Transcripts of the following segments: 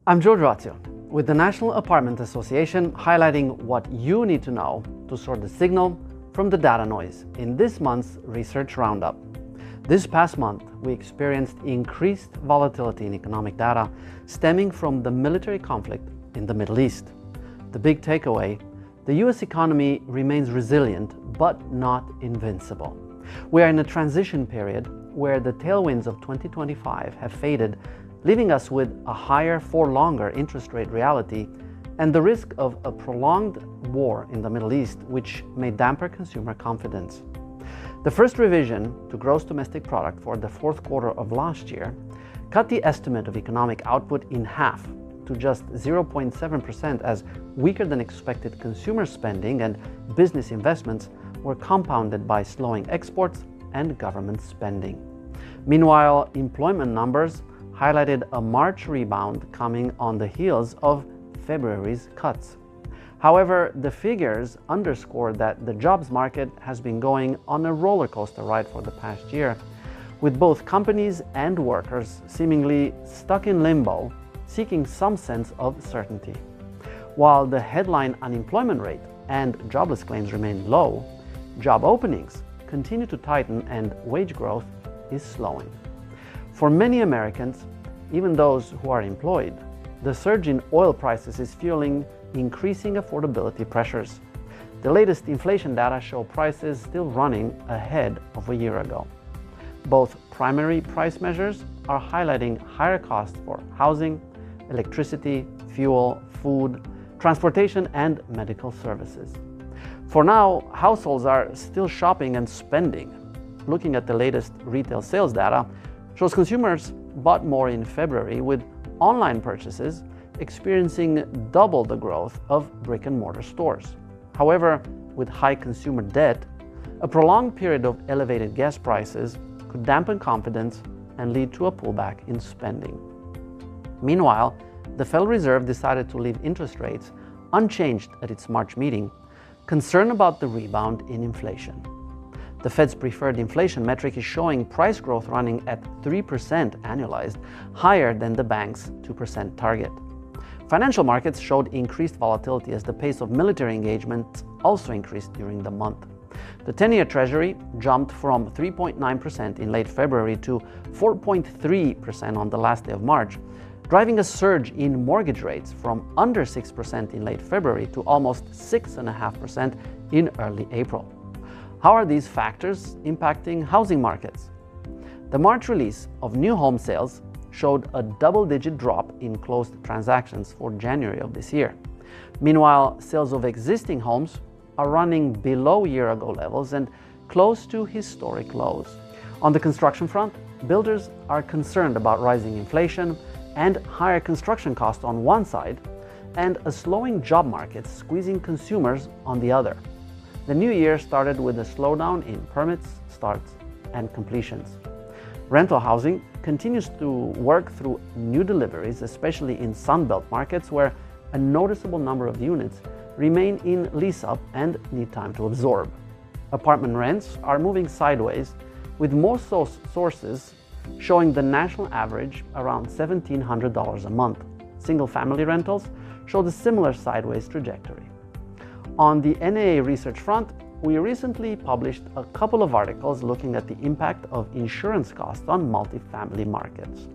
I'm George Razio with the National Apartment Association, highlighting what you need to know to sort the signal from the data noise in this month's Research Roundup. This past month, we experienced increased volatility in economic data stemming from the military conflict in the Middle East. The big takeaway: the US economy remains resilient but not invincible. We are in a transition period where the tailwinds of 2025 have faded, leaving us with a higher for longer interest rate reality and the risk of a prolonged war in the Middle East, which may dampen consumer confidence. The first revision to gross domestic product for the fourth quarter of last year cut the estimate of economic output in half to just 0.7%, as weaker than expected consumer spending and business investments were compounded by slowing exports and government spending. Meanwhile, employment numbers highlighted a March rebound coming on the heels of February's cuts. However, the figures underscore that the jobs market has been going on a roller coaster ride for the past year, with both companies and workers seemingly stuck in limbo, seeking some sense of certainty. While the headline unemployment rate and jobless claims remain low, job openings continue to tighten and wage growth is slowing. For many Americans, even those who are employed, the surge in oil prices is fueling increasing affordability pressures. The latest inflation data show prices still running ahead of a year ago. Both primary price measures are highlighting higher costs for housing, electricity, fuel, food, transportation, and medical services. For now, households are still shopping and spending. Looking at the latest retail sales data shows consumers bought more in February, with online purchases experiencing double the growth of brick-and-mortar stores. However, with high consumer debt, a prolonged period of elevated gas prices could dampen confidence and lead to a pullback in spending. Meanwhile, the Federal Reserve decided to leave interest rates unchanged at its March meeting, concerned about the rebound in inflation. The Fed's preferred inflation metric is showing price growth running at 3% annualized, higher than the bank's 2% target. Financial markets showed increased volatility as the pace of military engagement also increased during the month. The 10-year Treasury jumped from 3.9% in late February to 4.3% on the last day of March, driving a surge in mortgage rates from under 6% in late February to almost 6.5% in early April. How are these factors impacting housing markets? The March release of new home sales showed a double-digit drop in closed transactions for January of this year. Meanwhile, sales of existing homes are running below year-ago levels and close to historic lows. On the construction front, builders are concerned about rising inflation and higher construction costs on one side, and a slowing job market squeezing consumers on the other. The new year started with a slowdown in permits, starts, and completions. Rental housing continues to work through new deliveries, especially in Sunbelt markets where a noticeable number of units remain in lease-up and need time to absorb. Apartment rents are moving sideways, with most sources showing the national average around $1,700 a month. Single-family rentals showed a similar sideways trajectory. On the NAA Research front, we recently published a couple of articles looking at the impact of insurance costs on multifamily markets.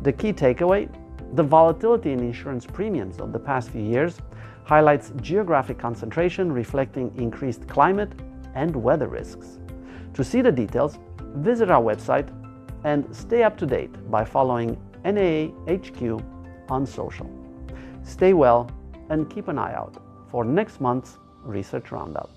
The key takeaway: the volatility in insurance premiums of the past few years highlights geographic concentration reflecting increased climate and weather risks. To see the details, visit our website and stay up to date by following NAA HQ on social. Stay well and keep an eye out for next month's Research Roundup.